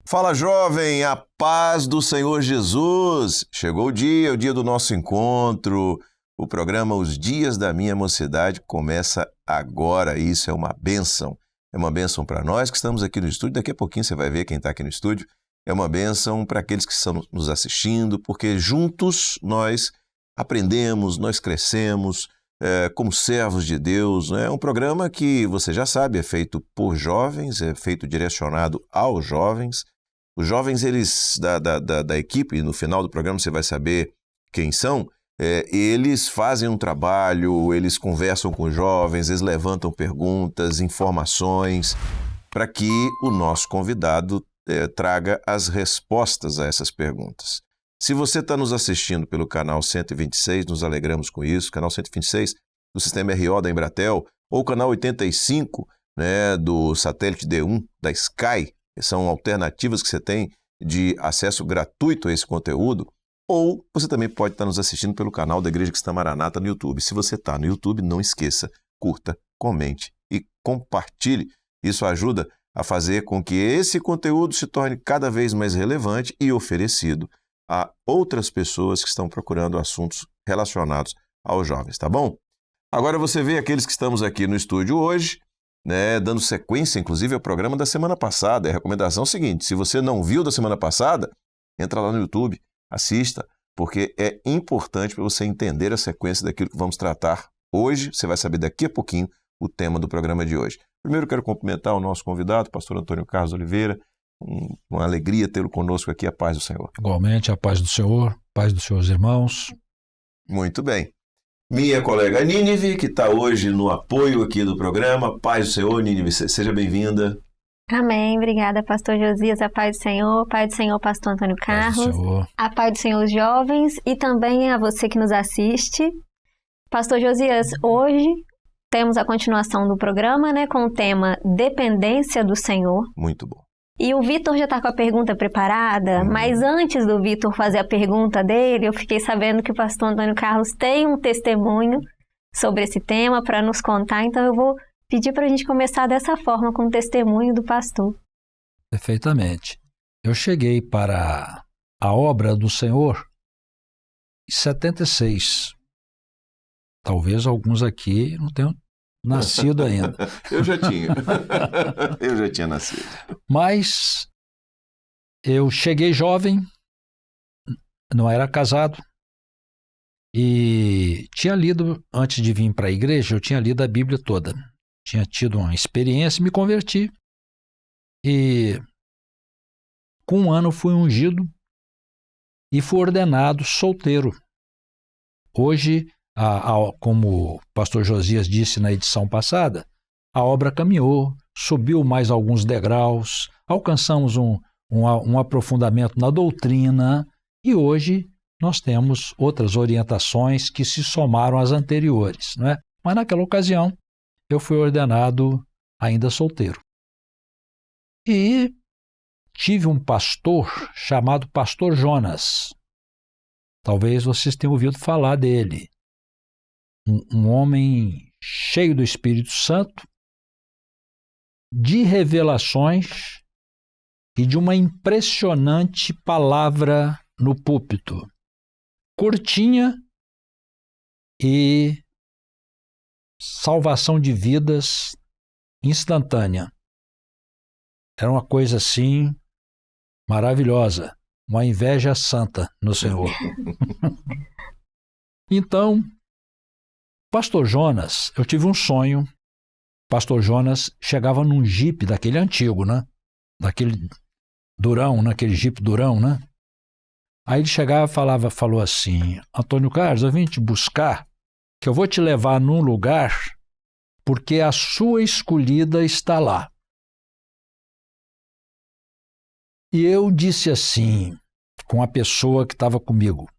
Fala, jovem, a paz do Senhor Jesus. Chegou o dia do nosso encontro. O programa Os Dias da Minha Mocidade começa agora. Isso é uma bênção. É uma bênção para nós que estamos aqui no estúdio. Daqui a pouquinho você vai ver quem está aqui no estúdio. É uma bênção para aqueles que estão nos assistindo, porque juntos nós aprendemos, nós crescemos como servos de Deus. É um programa que, você já sabe, é feito por jovens, é feito direcionado aos jovens. Os jovens, eles da equipe, no final do programa você vai saber quem são, eles fazem um trabalho, eles conversam com os jovens, eles levantam perguntas, informações, para que o nosso convidado traga as respostas a essas perguntas. Se você está nos assistindo pelo canal 126, nos alegramos com isso, canal 126 do Sistema RO da Embratel, ou canal 85 do satélite D1 da Sky, que são alternativas que você tem de acesso gratuito a esse conteúdo, ou você também pode estar nos assistindo pelo canal da Igreja Cristã Maranata no YouTube. Se você está no YouTube, não esqueça, curta, comente e compartilhe. Isso ajuda a fazer com que esse conteúdo se torne cada vez mais relevante e oferecido a outras pessoas que estão procurando assuntos relacionados aos jovens, tá bom? Agora você vê aqueles que estamos aqui no estúdio hoje, dando sequência, inclusive, ao programa da semana passada. A recomendação é a seguinte: se você não viu da semana passada, entra lá no YouTube, assista, porque é importante para você entender a sequência daquilo que vamos tratar hoje. Você vai saber daqui a pouquinho o tema do programa de hoje. Primeiro, quero cumprimentar o nosso convidado, pastor Antônio Carlos Oliveira. Uma alegria tê-lo conosco aqui. A paz do Senhor. Igualmente, a paz do Senhor, paz dos seus irmãos. Muito bem. Minha colega Nínive, que está hoje no apoio aqui do programa. Paz do Senhor, Nínive, seja bem-vinda. Amém, obrigada, pastor Josias, a paz do Senhor, pastor Antônio Carlos, a paz do Senhor, os jovens, e também a você que nos assiste. Pastor Josias, hoje temos a continuação do programa, com o tema Dependência do Senhor. Muito bom. E o Vitor já está com a pergunta preparada, mas antes do Vitor fazer a pergunta dele, eu fiquei sabendo que o pastor Antônio Carlos tem um testemunho sobre esse tema para nos contar, então eu vou pedir para a gente começar dessa forma, com o testemunho do pastor. Perfeitamente. Eu cheguei para a obra do Senhor em 76. Talvez alguns aqui não tenham nascido ainda. Eu já tinha. Eu já tinha nascido. Mas eu cheguei jovem, não era casado, e tinha lido, antes de vir para a igreja, eu tinha lido a Bíblia toda. Tinha tido uma experiência, me converti. E com 1 ano fui ungido e fui ordenado solteiro. Hoje, como o pastor Josias disse na edição passada, a obra caminhou, subiu mais alguns degraus, alcançamos um aprofundamento na doutrina e hoje nós temos outras orientações que se somaram às anteriores, não é? Mas naquela ocasião eu fui ordenado ainda solteiro. E tive um pastor chamado Pastor Jonas. Talvez vocês tenham ouvido falar dele. Um homem cheio do Espírito Santo, de revelações e de uma impressionante palavra no púlpito. Curtinha e salvação de vidas instantânea. Era uma coisa assim maravilhosa, uma inveja santa no Senhor. Então, pastor Jonas, eu tive um sonho. Pastor Jonas chegava num jipe daquele antigo, daquele durão, naquele jipe durão, Aí ele chegava e falou assim: Antônio Carlos, eu vim te buscar, que eu vou te levar num lugar, porque a sua escolhida está lá. E eu disse assim, com a pessoa que estava comigo: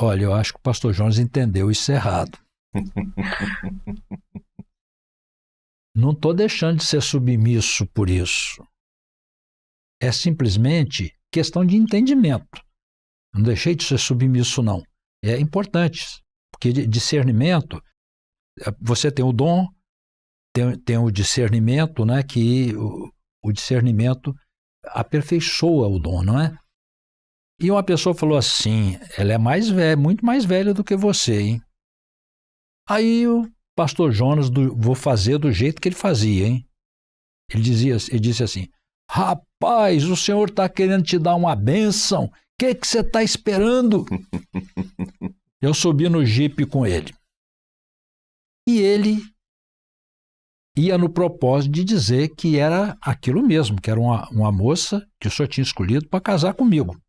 olha, eu acho que o pastor Jonas entendeu isso errado. Não estou deixando de ser submisso por isso. É simplesmente questão de entendimento. Não deixei de ser submisso, não. É importante, porque discernimento, você tem o dom, tem o discernimento, que o discernimento aperfeiçoa o dom, não é? E uma pessoa falou assim, ela é mais velha, muito mais velha do que você, hein? Aí o pastor Jonas, vou fazer do jeito que ele fazia, hein? Ele disse assim, rapaz, o senhor está querendo te dar uma bênção, o que você está esperando? Eu subi no jipe com ele. E ele ia no propósito de dizer que era aquilo mesmo, que era uma moça que o senhor tinha escolhido para casar comigo.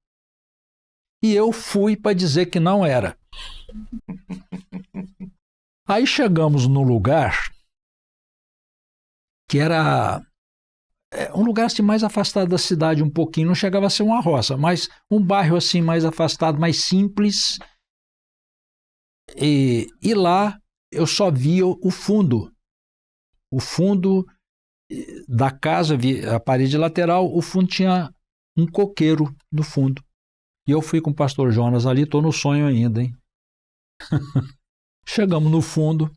E eu fui para dizer que não era. Aí chegamos num lugar que era um lugar assim mais afastado da cidade um pouquinho, não chegava a ser uma roça, mas um bairro assim mais afastado, mais simples. E lá eu só via o fundo da casa, a parede lateral, o fundo tinha um coqueiro no fundo. E eu fui com o pastor Jonas ali, estou no sonho ainda, hein? Chegamos no fundo,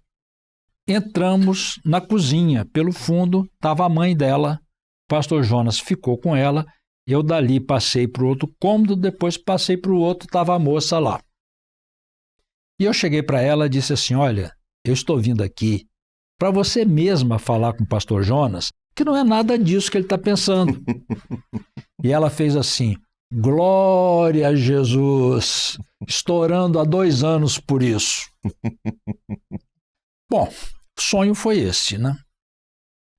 entramos na cozinha, pelo fundo estava a mãe dela, o pastor Jonas ficou com ela, eu dali passei para o outro cômodo, depois passei para o outro, estava a moça lá. E eu cheguei para ela e disse assim, olha, eu estou vindo aqui para você mesma falar com o pastor Jonas, que não é nada disso que ele está pensando. E ela fez assim, glória a Jesus, estourando há 2 anos por isso. Bom, o sonho foi esse, né?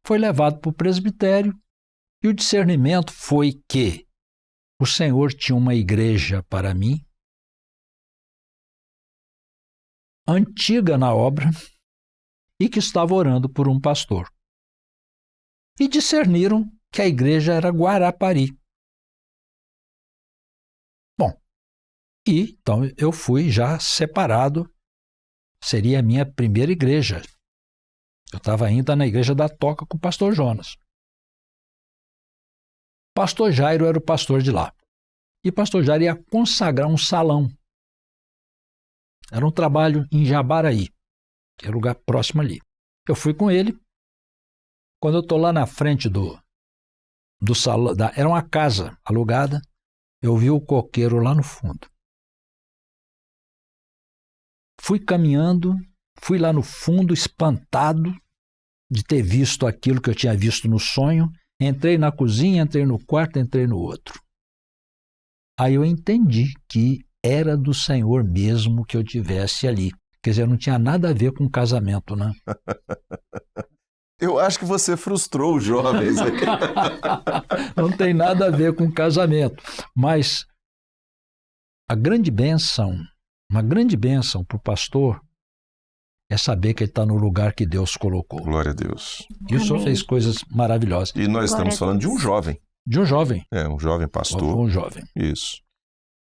Foi levado para o presbitério e o discernimento foi que o Senhor tinha uma igreja para mim, antiga na obra, e que estava orando por um pastor. E discerniram que a igreja era Guarapari. Bom, e então eu fui já separado, seria a minha primeira igreja. Eu estava ainda na igreja da Toca com o pastor Jonas. Pastor Jairo era o pastor de lá. E pastor Jairo ia consagrar um salão. Era um trabalho em Jabaraí, que é lugar próximo ali. Eu fui com ele. Quando eu estou lá na frente do salão, era uma casa alugada, eu vi o coqueiro lá no fundo. Fui caminhando, fui lá no fundo, espantado de ter visto aquilo que eu tinha visto no sonho. Entrei na cozinha, entrei no quarto, entrei no outro. Aí eu entendi que era do Senhor mesmo que eu tivesse ali. Quer dizer, não tinha nada a ver com casamento, né? Eu acho que você frustrou os jovens. Não tem nada a ver com casamento. Mas a grande bênção, uma grande bênção para o pastor é saber que ele está no lugar que Deus colocou. Glória a Deus. E o Senhor fez coisas maravilhosas. E nós estamos falando de um jovem. De um jovem. Um jovem pastor. Um jovem. Isso.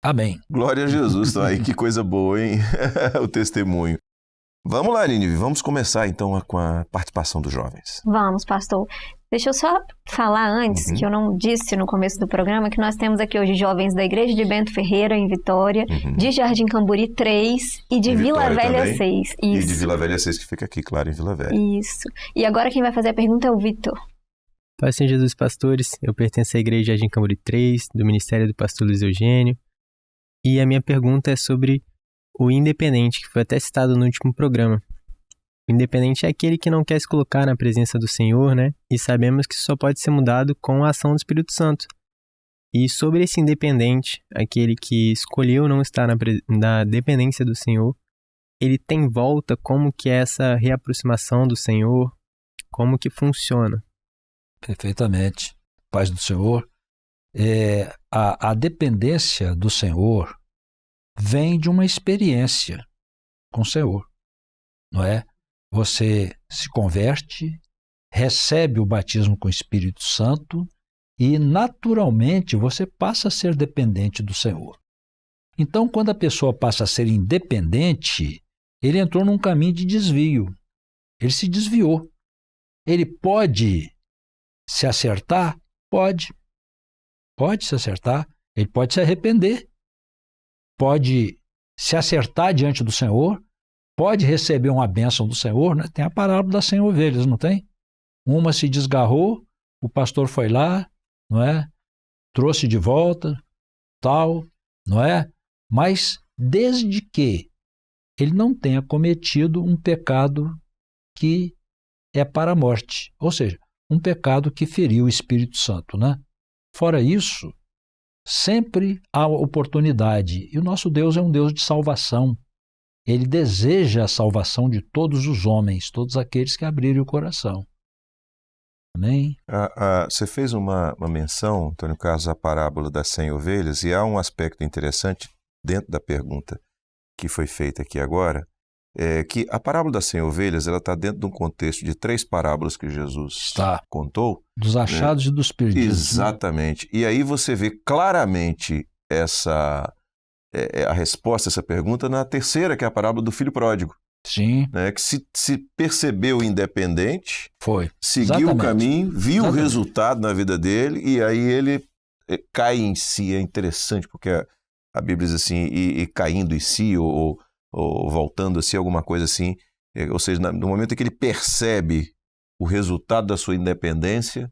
Amém. Glória a Jesus. Então, aí, que coisa boa, hein? O testemunho. Vamos lá, Nínive. Vamos começar, então, com a participação dos jovens. Vamos, pastor. Deixa eu só falar antes, que eu não disse no começo do programa, que nós temos aqui hoje jovens da Igreja de Bento Ferreira, em Vitória, de Jardim Camburi 3 e de Vila Velha também. 6. Isso. E de Vila Velha 6, que fica aqui, claro, em Vila Velha. Isso. E agora quem vai fazer a pergunta é o Vitor. Paz Senhor Jesus, pastores. Eu pertenço à Igreja de Jardim Camburi 3, do Ministério do Pastor Luiz Eugênio. E a minha pergunta é sobre o independente, que foi até citado no último programa. O independente é aquele que não quer se colocar na presença do Senhor, né? E sabemos que só pode ser mudado com a ação do Espírito Santo. E sobre esse independente, aquele que escolheu não estar na dependência do Senhor, ele tem volta, como que é essa reaproximação do Senhor, como que funciona? Perfeitamente. Paz do Senhor. A dependência do Senhor vem de uma experiência com o Senhor, não é? Você se converte, recebe o batismo com o Espírito Santo e, naturalmente, você passa a ser dependente do Senhor. Então, quando a pessoa passa a ser independente, ele entrou num caminho de desvio. Ele se desviou. Ele pode se acertar? Pode. Pode se acertar. Ele pode se arrepender. Pode se acertar diante do Senhor. Pode receber uma bênção do Senhor, né? Tem a parábola das 100 ovelhas, não tem? Uma se desgarrou, o pastor foi lá, não é? trouxe de volta, tal, não é? Mas desde que ele não tenha cometido um pecado que é para a morte, ou seja, um pecado que feriu o Espírito Santo, né? Fora isso, sempre há oportunidade. E o nosso Deus é um Deus de salvação. Ele deseja a salvação de todos os homens, todos aqueles que abrirem o coração. Amém? Você fez uma menção, Antônio Carlos, à parábola das 100 ovelhas, e há um aspecto interessante dentro da pergunta que foi feita aqui agora, que a parábola das 100 ovelhas está dentro de um contexto de 3 parábolas que Jesus contou. Dos achados e dos perdidos. Exatamente. Né? E aí você vê claramente a resposta a essa pergunta na terceira, que é a parábola do filho pródigo. Sim. Né? Que se percebeu independente, Exatamente. seguiu o caminho, viu o resultado na vida dele, e aí ele cai em si. É interessante, porque a Bíblia diz assim, e caindo em si, ou voltando a si, alguma coisa assim. Ou seja, no momento em que ele percebe o resultado da sua independência,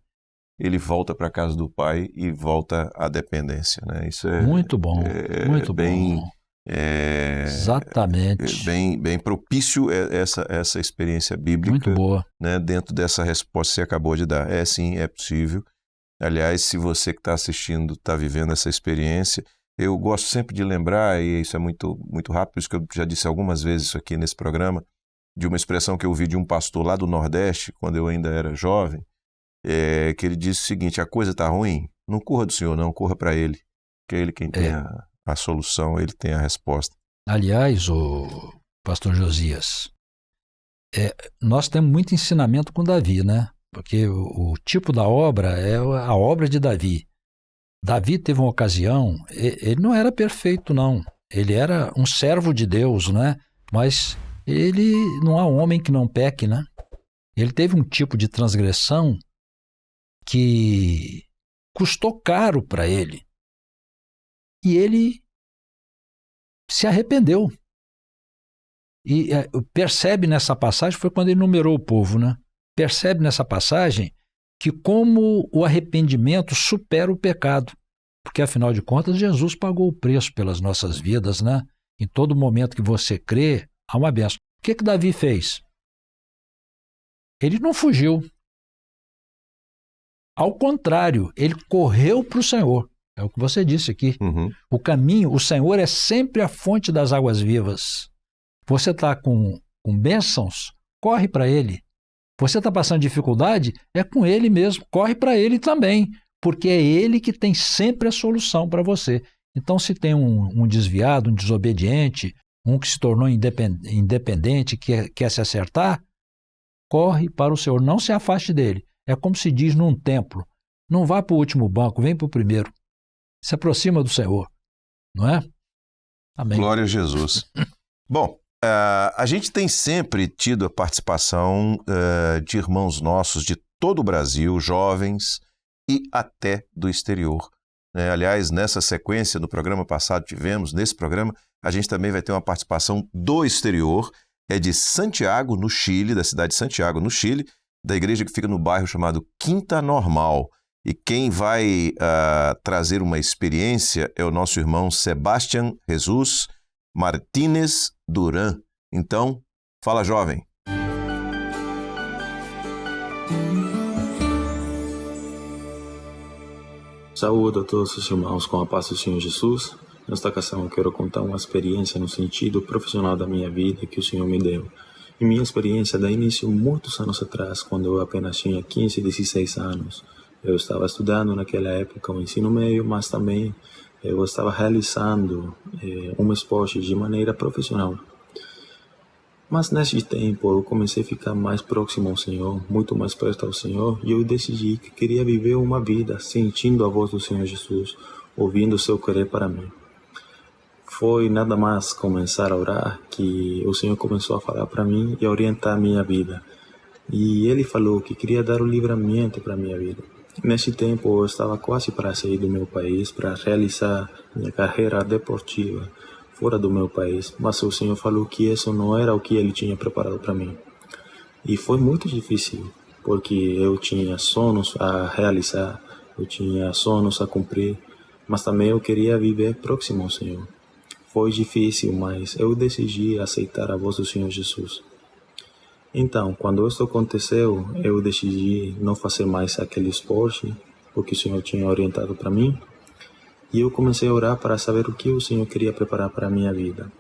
ele volta para a casa do pai e volta à dependência. Né? Isso é muito bom, muito bem, bom. Exatamente. Bem propício essa experiência bíblica. Muito boa. Né, dentro dessa resposta que você acabou de dar. Sim, é possível. Aliás, se você que está assistindo está vivendo essa experiência, eu gosto sempre de lembrar, e isso é muito, muito rápido, isso que eu já disse algumas vezes isso aqui nesse programa, de uma expressão que eu ouvi de um pastor lá do Nordeste, quando eu ainda era jovem, que ele disse o seguinte: a coisa está ruim, não corra do Senhor não, corra para Ele, que é Ele quem tem a solução, Ele tem a resposta. Aliás, o pastor Josias, nós temos muito ensinamento com Davi, né? Porque o tipo da obra é a obra de Davi. Davi teve uma ocasião, ele não era perfeito não, ele era um servo de Deus, né? Mas ele não há homem que não peque, né? Ele teve um tipo de transgressão que custou caro para ele. E ele se arrependeu. E percebe nessa passagem, foi quando ele numerou o povo, né? Percebe nessa passagem que como o arrependimento supera o pecado. Porque, afinal de contas, Jesus pagou o preço pelas nossas vidas, né? Em todo momento que você crê, há uma bênção. O que Davi fez? Ele não fugiu. Ao contrário, ele correu para o Senhor. É o que você disse aqui. Uhum. O caminho, o Senhor é sempre a fonte das águas vivas. Você está com bênçãos, corre para Ele. Você está passando dificuldade, é com Ele mesmo, corre para Ele também, porque é Ele que tem sempre a solução para você. Então, se tem um desviado, um desobediente, um que se tornou independente, que quer se acertar, corre para o Senhor, não se afaste dele. É como se diz num templo, não vá para o último banco, vem para o primeiro. Se aproxima do Senhor, não é? Amém. Glória a Jesus. Bom, a gente tem sempre tido a participação de irmãos nossos de todo o Brasil, jovens e até do exterior. Aliás, nessa sequência, no programa passado tivemos, nesse programa, a gente também vai ter uma participação do exterior, é de Santiago, no Chile, da cidade de Santiago, no Chile, da igreja que fica no bairro chamado Quinta Normal. E quem vai trazer uma experiência é o nosso irmão Sebastián Jesus Martínez Duran. Então, fala, jovem. Saúde a todos os irmãos com a paz do Senhor Jesus. Nesta ocasião eu quero contar uma experiência no sentido profissional da minha vida que o Senhor me deu. E minha experiência dá início muitos anos atrás, quando eu apenas tinha 15, 16 anos. Eu estava estudando naquela época o ensino médio, mas também eu estava realizando um esporte de maneira profissional. Mas nesse tempo eu comecei a ficar mais próximo ao Senhor, muito mais perto ao Senhor, e eu decidi que queria viver uma vida sentindo a voz do Senhor Jesus, ouvindo o seu querer para mim. Foi nada mais começar a orar que o Senhor começou a falar para mim e a orientar a minha vida. E Ele falou que queria dar o livramento para a minha vida. Nesse tempo eu estava quase para sair do meu país, para realizar minha carreira deportiva fora do meu país, mas o Senhor falou que isso não era o que Ele tinha preparado para mim. E foi muito difícil, porque eu tinha sonhos a realizar, eu tinha sonhos a cumprir, mas também eu queria viver próximo ao Senhor. Foi difícil, mas eu decidi aceitar a voz do Senhor Jesus. Então, quando isso aconteceu, eu decidi não fazer mais aquele esporte, porque o Senhor tinha orientado para mim, e eu comecei a orar para saber o que o Senhor queria preparar para a minha vida.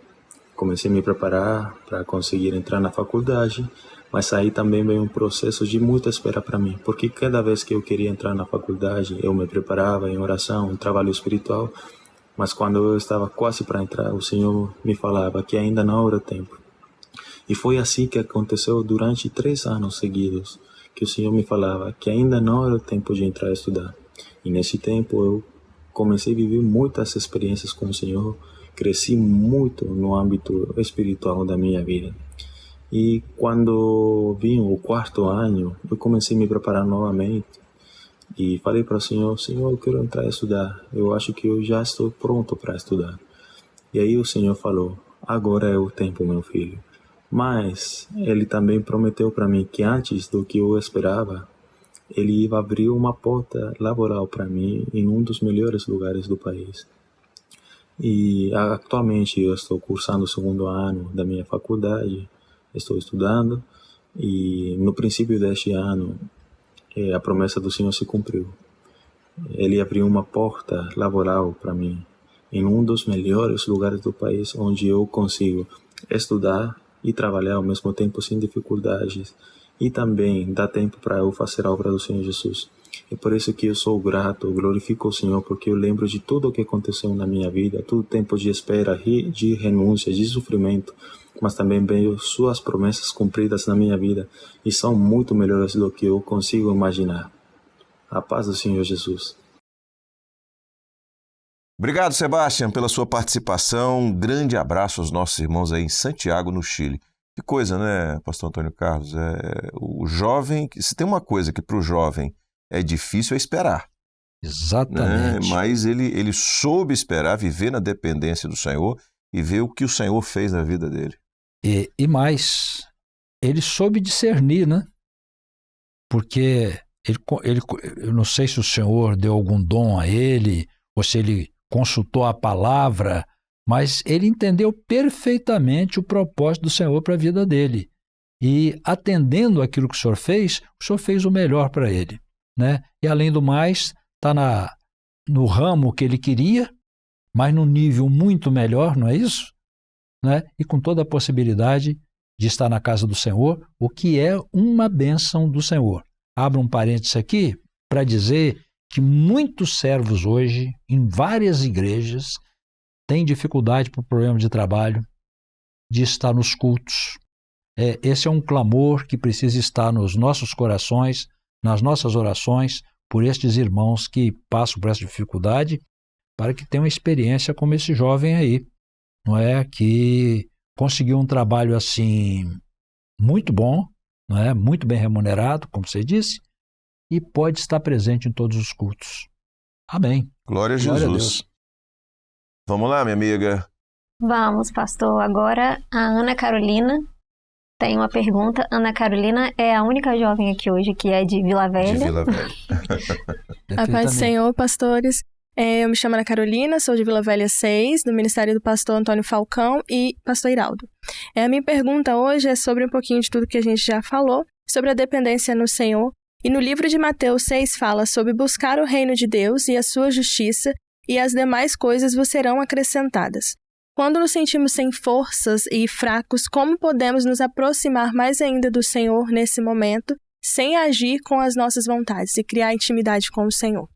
Comecei a me preparar para conseguir entrar na faculdade, mas aí também veio um processo de muita espera para mim, porque cada vez que eu queria entrar na faculdade, eu me preparava em oração, em trabalho espiritual, mas quando eu estava quase para entrar, o Senhor me falava que ainda não era o tempo. E foi assim que aconteceu durante 3 anos seguidos, que o Senhor me falava que ainda não era o tempo de entrar a estudar. E nesse tempo eu comecei a viver muitas experiências com o Senhor, cresci muito no âmbito espiritual da minha vida. E quando vim o 4º ano, eu comecei a me preparar novamente e falei para o Senhor, Senhor, eu quero entrar a estudar, eu acho que eu já estou pronto para estudar. E aí o Senhor falou, agora é o tempo, meu filho. Mas Ele também prometeu para mim que antes do que eu esperava, Ele ia abrir uma porta laboral para mim em um dos melhores lugares do país. E atualmente eu estou cursando o 2º ano da minha faculdade, estou estudando, e no princípio deste ano a promessa do Senhor se cumpriu. Ele abriu uma porta laboral para mim em um dos melhores lugares do país, onde eu consigo estudar e trabalhar ao mesmo tempo sem dificuldades, e também dá tempo para eu fazer a obra do Senhor Jesus. É por isso que eu sou grato, glorifico o Senhor, porque eu lembro de tudo o que aconteceu na minha vida, todo tempo de espera, de renúncia, de sofrimento, mas também veio suas promessas cumpridas na minha vida, e são muito melhores do que eu consigo imaginar. A paz do Senhor Jesus. Obrigado, Sebastião, pela sua participação. Um grande abraço aos nossos irmãos aí em Santiago, no Chile. Que coisa, né, pastor Antônio Carlos? O jovem, se tem uma coisa que para o jovem é difícil é esperar. Exatamente. Né? Mas ele soube esperar, viver na dependência do Senhor e ver o que o Senhor fez na vida dele. E mais, ele soube discernir, né? Porque eu não sei se o Senhor deu algum dom a ele, ou se ele consultou a palavra, mas ele entendeu perfeitamente o propósito do Senhor para a vida dele. E atendendo aquilo que o Senhor fez o melhor para ele, né? E além do mais, está no ramo que ele queria, mas num nível muito melhor, não é isso? Né? E com toda a possibilidade de estar na casa do Senhor, o que é uma bênção do Senhor. Abro um parênteses aqui para dizer que muitos servos hoje, em várias igrejas, têm dificuldade por problema de trabalho, de estar nos cultos. Esse é um clamor que precisa estar nos nossos corações, nas nossas orações, por estes irmãos que passam por essa dificuldade, para que tenham uma experiência como esse jovem aí, não é? Que conseguiu um trabalho assim muito bom, não é? Muito bem remunerado, como você disse, e pode estar presente em todos os cultos. Amém. Glória a Jesus. Glória a Deus. Vamos lá, minha amiga. Vamos, pastor. Agora a Ana Carolina tem uma pergunta. Ana Carolina é a única jovem aqui hoje que é de Vila Velha. De Vila Velha. A paz do Senhor, pastores. Eu me chamo Ana Carolina, sou de Vila Velha 6, do Ministério do Pastor Antônio Falcão e Pastor Iraldo. A minha pergunta hoje é sobre um pouquinho de tudo que a gente já falou, sobre a dependência no Senhor. E no livro de Mateus 6 fala sobre buscar o reino de Deus e a sua justiça, e as demais coisas vos serão acrescentadas. Quando nos sentimos sem forças e fracos, como podemos nos aproximar mais ainda do Senhor nesse momento, sem agir com as nossas vontades e criar intimidade com o Senhor?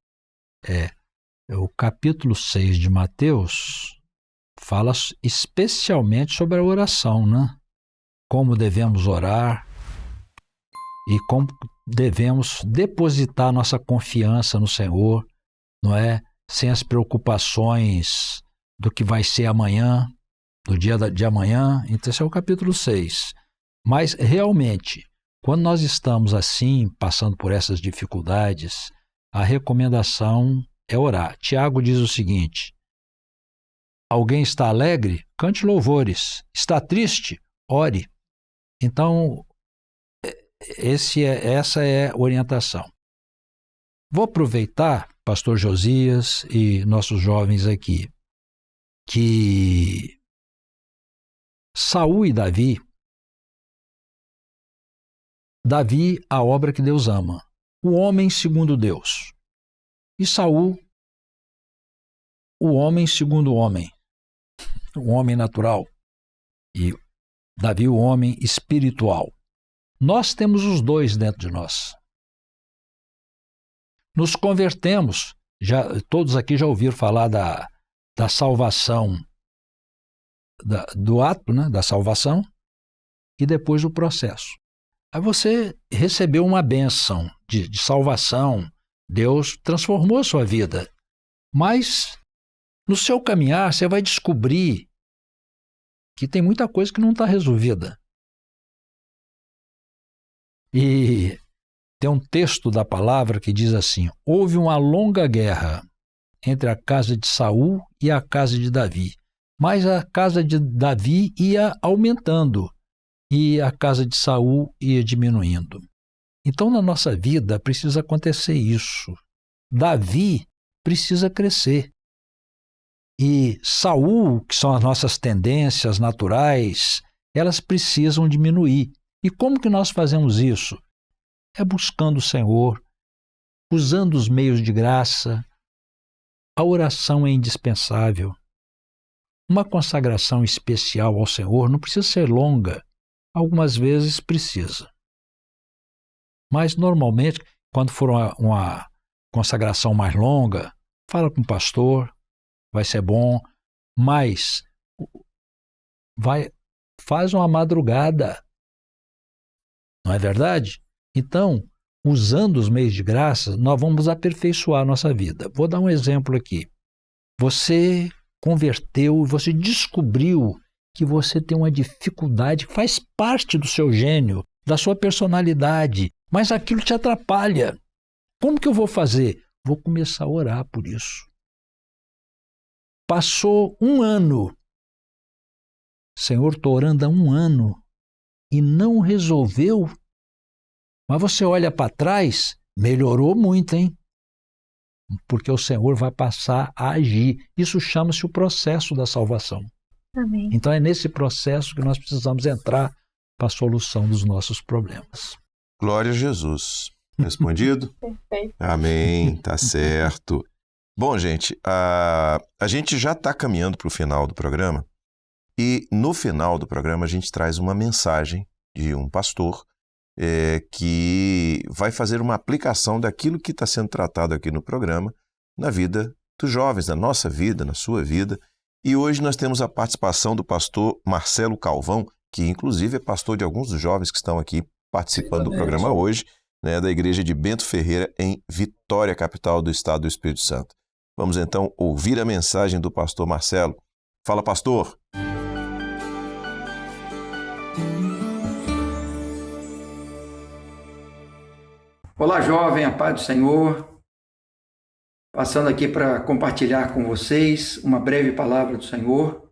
O capítulo 6 de Mateus fala especialmente sobre a oração, né? Como devemos orar e como devemos depositar nossa confiança no Senhor, não é? Sem as preocupações do que vai ser amanhã, do dia de amanhã. Então, esse é o capítulo 6. Mas, realmente, quando nós estamos assim, passando por essas dificuldades, a recomendação é orar. Tiago diz o seguinte: alguém está alegre? Cante louvores. Está triste? Ore. Então, essa é a orientação. Vou aproveitar, pastor Josias e nossos jovens aqui, que Saul e Davi, a obra que Deus ama, o homem segundo Deus, e Saul, o homem segundo o homem natural, e Davi, o homem espiritual. Nós temos os dois dentro de nós. Nos convertemos, todos aqui já ouviram falar da salvação, do ato, né, da salvação, e depois do processo. Aí você recebeu uma bênção de salvação, Deus transformou a sua vida, mas no seu caminhar você vai descobrir que tem muita coisa que não está resolvida. E tem um texto da palavra que diz assim: houve uma longa guerra entre a casa de Saul e a casa de Davi, mas a casa de Davi ia aumentando e a casa de Saul ia diminuindo. Então, na nossa vida precisa acontecer isso. Davi precisa crescer. E Saul, que são as nossas tendências naturais, elas precisam diminuir. E como que nós fazemos isso? É buscando o Senhor, usando os meios de graça. A oração é indispensável. Uma consagração especial ao Senhor não precisa ser longa. Algumas vezes precisa. Mas, normalmente, quando for uma consagração mais longa, fala com o pastor, vai ser bom, mas faz uma madrugada. Não é verdade? Então, usando os meios de graça, nós vamos aperfeiçoar a nossa vida. Vou dar um exemplo aqui. Você converteu, você descobriu que você tem uma dificuldade que faz parte do seu gênio, da sua personalidade, mas aquilo te atrapalha. Como que eu vou fazer? Vou começar a orar por isso. Passou 1 ano. Senhor, estou orando há 1 ano e não resolveu. Mas você olha para trás, melhorou muito, hein? Porque o Senhor vai passar a agir. Isso chama-se o processo da salvação. Amém. Então é nesse processo que nós precisamos entrar para a solução dos nossos problemas. Glória a Jesus. Respondido? Perfeito. Amém, tá certo. Bom, gente, a gente já está caminhando para o final do programa e no final do programa a gente traz uma mensagem de um pastor que vai fazer uma aplicação daquilo que está sendo tratado aqui no programa na vida dos jovens, na nossa vida, na sua vida. E hoje nós temos a participação do pastor Marcelo Calvão, que inclusive é pastor de alguns dos jovens que estão aqui participando do programa hoje, né, da igreja de Bento Ferreira, em Vitória, capital do estado do Espírito Santo. Vamos então ouvir a mensagem do pastor Marcelo. Fala, pastor! Olá, jovem, a paz do Senhor. Passando aqui para compartilhar com vocês uma breve palavra do Senhor,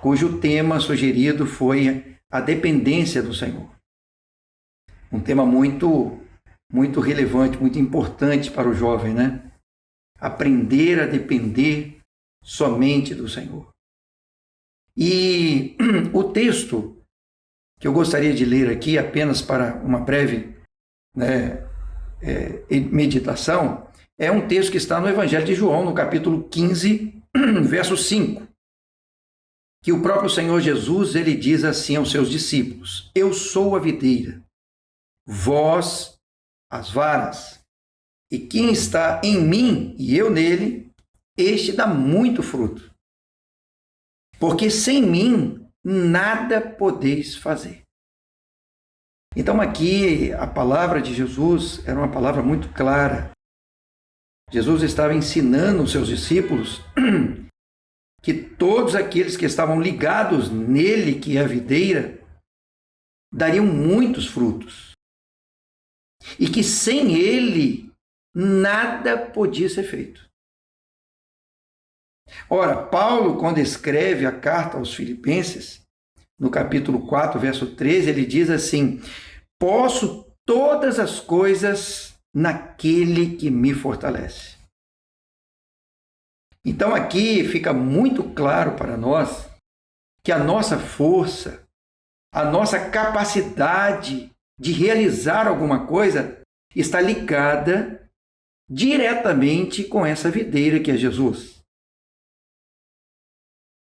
cujo tema sugerido foi a dependência do Senhor. Um tema muito relevante, muito importante para o jovem, né? Aprender a depender somente do Senhor. E o texto que eu gostaria de ler aqui, apenas para uma breve meditação, é um texto que está no Evangelho de João, no capítulo 15, verso 5, que o próprio Senhor Jesus, ele diz assim aos seus discípulos: eu sou a videira, vós as varas, e quem está em mim e eu nele, este dá muito fruto, porque sem mim nada podeis fazer. Então aqui a palavra de Jesus era uma palavra muito clara. Jesus estava ensinando os seus discípulos que todos aqueles que estavam ligados nele, que é a videira, dariam muitos frutos. E que sem ele nada podia ser feito. Ora, Paulo, quando escreve a carta aos Filipenses, no capítulo 4, verso 13, ele diz assim: posso todas as coisas naquele que me fortalece. Então aqui fica muito claro para nós que a nossa força, a nossa capacidade de realizar alguma coisa está ligada diretamente com essa videira que é Jesus.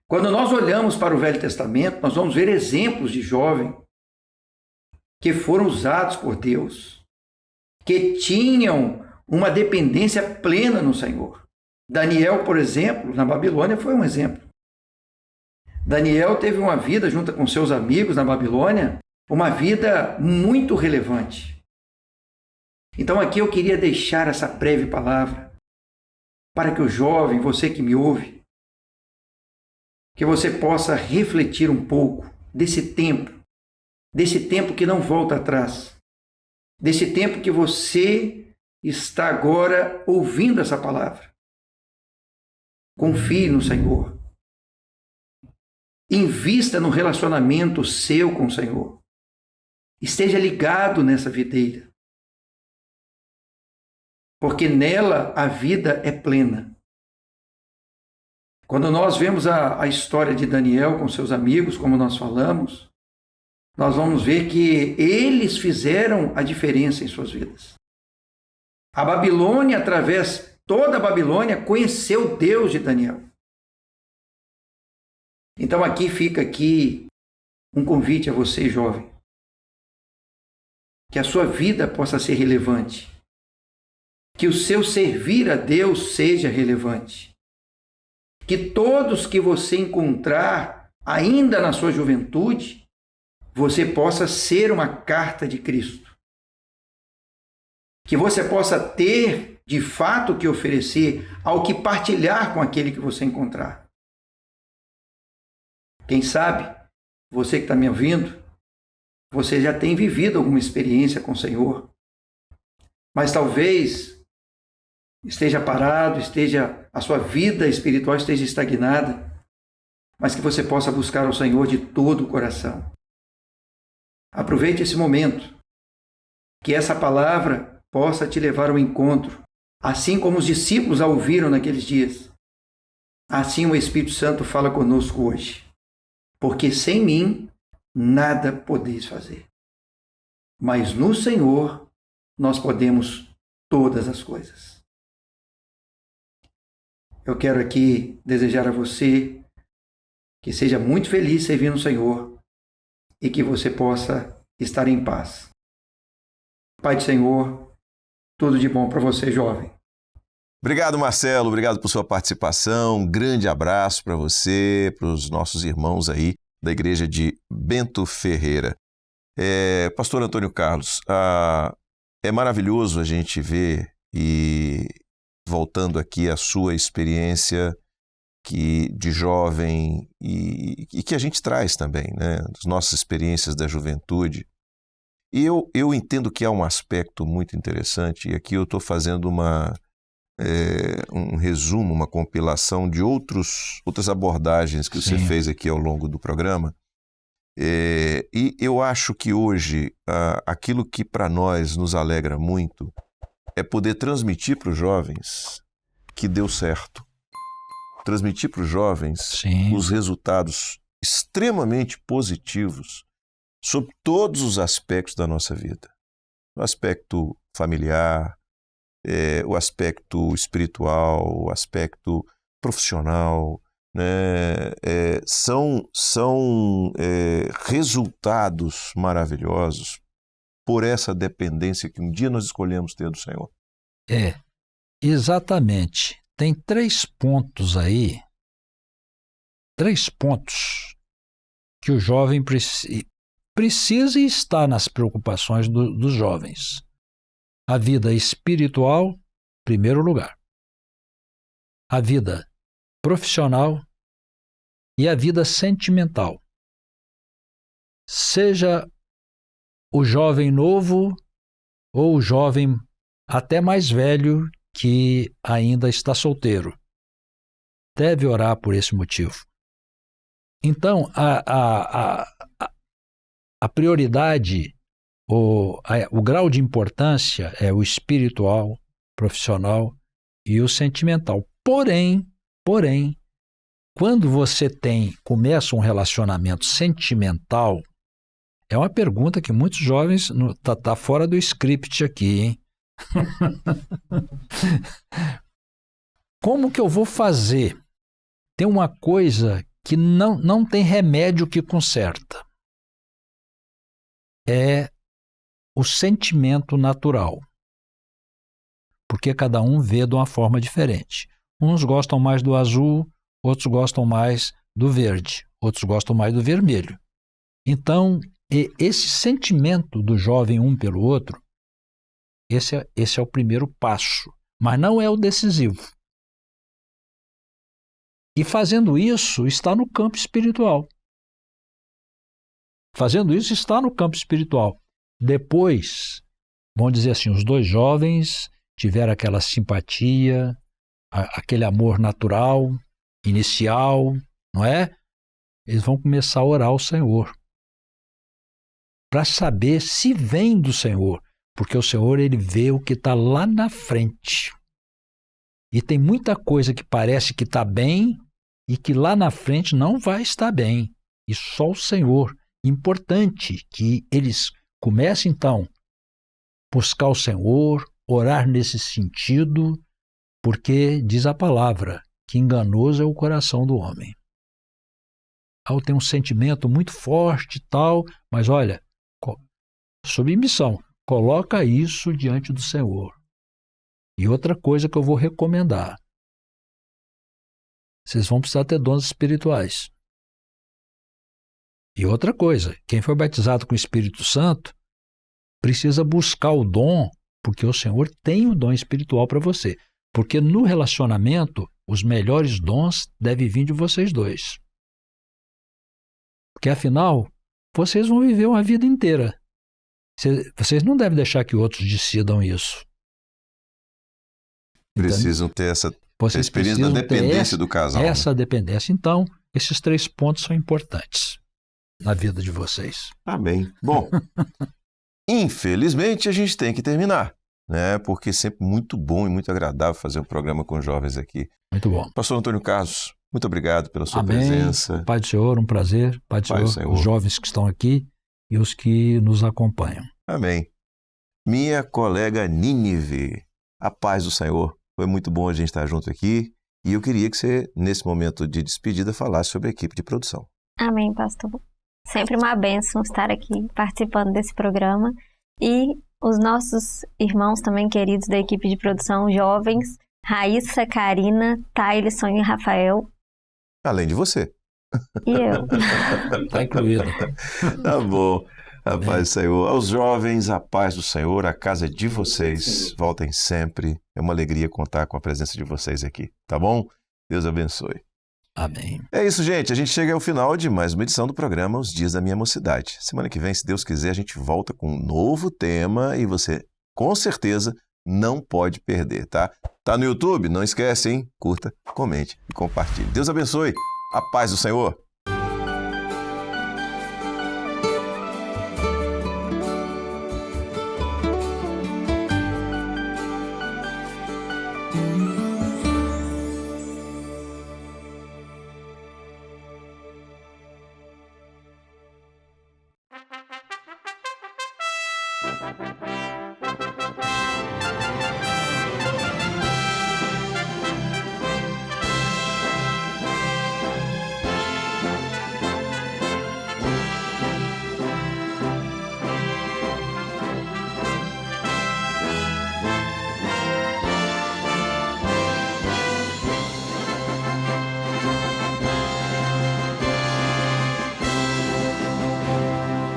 Quando nós olhamos para o Velho Testamento, nós vamos ver exemplos de jovens que foram usados por Deus, que tinham uma dependência plena no Senhor. Daniel, por exemplo, na Babilônia foi um exemplo. Daniel teve uma vida junto com seus amigos na Babilônia, uma vida muito relevante. Então aqui eu queria deixar essa breve palavra para que o jovem, você que me ouve, que você possa refletir um pouco desse tempo que não volta atrás, desse tempo que você está agora ouvindo essa palavra. Confie no Senhor. Invista no relacionamento seu com o Senhor. Esteja ligado nessa videira. Porque nela a vida é plena. Quando nós vemos a história de Daniel com seus amigos, como nós falamos, nós vamos ver que eles fizeram a diferença em suas vidas. A Babilônia, toda a Babilônia conheceu Deus de Daniel. Então fica um convite a você, jovem, que a sua vida possa ser relevante, que o seu servir a Deus seja relevante, que todos que você encontrar ainda na sua juventude, você possa ser uma carta de Cristo, que você possa ter de fato o que oferecer, ao que partilhar com aquele que você encontrar. Quem sabe, você que está me ouvindo, você já tem vivido alguma experiência com o Senhor, mas talvez esteja parado, a sua vida espiritual esteja estagnada, mas que você possa buscar o Senhor de todo o coração. Aproveite esse momento, que essa palavra possa te levar ao encontro, assim como os discípulos a ouviram naqueles dias. Assim o Espírito Santo fala conosco hoje. Porque sem mim nada podeis fazer. Mas no Senhor nós podemos todas as coisas. Eu quero aqui desejar a você que seja muito feliz servindo o Senhor e que você possa estar em paz. Pai do Senhor, tudo de bom para você, jovem. Obrigado, Marcelo. Obrigado por sua participação. Um grande abraço para você, para os nossos irmãos aí da igreja de Bento Ferreira. Pastor Antônio Carlos, é maravilhoso a gente ver, e voltando aqui à sua experiência de jovem e que a gente traz também, né? As nossas experiências da juventude. E eu entendo que há um aspecto muito interessante, e aqui eu estou fazendo um resumo, uma compilação de outras abordagens que você fez aqui ao longo do programa. E eu acho que hoje aquilo que para nós nos alegra muito é poder transmitir para os jovens que deu certo. Transmitir para os jovens os resultados extremamente positivos sobre todos os aspectos da nossa vida. O aspecto familiar, o aspecto espiritual, o aspecto profissional, né? São resultados maravilhosos por essa dependência que um dia nós escolhemos ter do Senhor. Exatamente. Tem 3 pontos aí, 3 pontos que o jovem precisa estar nas preocupações dos jovens. A vida espiritual, em primeiro lugar. A vida profissional e a vida sentimental. Seja o jovem novo ou o jovem até mais velho que ainda está solteiro. Deve orar por esse motivo. Então, a prioridade o grau de importância é o espiritual, profissional e o sentimental. Porém, quando você começa um relacionamento sentimental, é uma pergunta que muitos jovens tá fora do script aqui, hein? Como que eu vou fazer? Tem uma coisa que não tem remédio que conserta. É o sentimento natural. Porque cada um vê de uma forma diferente. Uns gostam mais do azul, outros gostam mais do verde, outros gostam mais do vermelho. Então, esse sentimento do jovem um pelo outro, esse é o primeiro passo, mas não é o decisivo. E fazendo isso, está no campo espiritual. Depois, vamos dizer assim, os dois jovens tiveram aquela simpatia, aquele amor natural, inicial, não é? Eles vão começar a orar ao Senhor para saber se vem do Senhor, porque o Senhor, ele vê o que está lá na frente. E tem muita coisa que parece que está bem e que lá na frente não vai estar bem. E só o Senhor. Importante que eles comecem, então, buscar o Senhor, orar nesse sentido, porque diz a palavra que enganoso é o coração do homem. Tem um sentimento muito forte e tal, mas olha, submissão, coloca isso diante do Senhor. E outra coisa que eu vou recomendar, vocês vão precisar ter dons espirituais. E outra coisa, quem foi batizado com o Espírito Santo precisa buscar o dom, porque o Senhor tem o dom espiritual para você. Porque no relacionamento, os melhores dons devem vir de vocês dois. Porque afinal, vocês vão viver uma vida inteira. Vocês não devem deixar que outros decidam isso. Precisam ter essa experiência da dependência do casal. Essa dependência. Então, esses 3 pontos são importantes na vida de vocês. Amém. Bom, infelizmente a gente tem que terminar, né? Porque é sempre muito bom e muito agradável fazer um programa com jovens aqui. Muito bom. Pastor Antônio Carlos, muito obrigado pela sua presença. Pai do Senhor, um prazer. Pai do Senhor, os jovens que estão aqui e os que nos acompanham. Amém. Minha colega Nínive, a paz do Senhor. Foi muito bom a gente estar junto aqui e eu queria que você, nesse momento de despedida, falasse sobre a equipe de produção. Amém, pastor. Sempre uma bênção estar aqui participando desse programa. E os nossos irmãos também queridos da equipe de produção, jovens, Raíssa, Karina, Tailson e Rafael. Além de você. E eu. Está incluído. Tá bom. A paz do Senhor. Aos jovens, a paz do Senhor. A casa é de vocês. Voltem sempre. É uma alegria contar com a presença de vocês aqui. Tá bom? Deus abençoe. Amém. É isso, gente. A gente chega ao final de mais uma edição do programa Os Dias da Minha Mocidade. Semana que vem, se Deus quiser, a gente volta com um novo tema e você, com certeza, não pode perder, tá? Tá no YouTube? Não esquece, hein? Curta, comente e compartilhe. Deus abençoe. A paz do Senhor.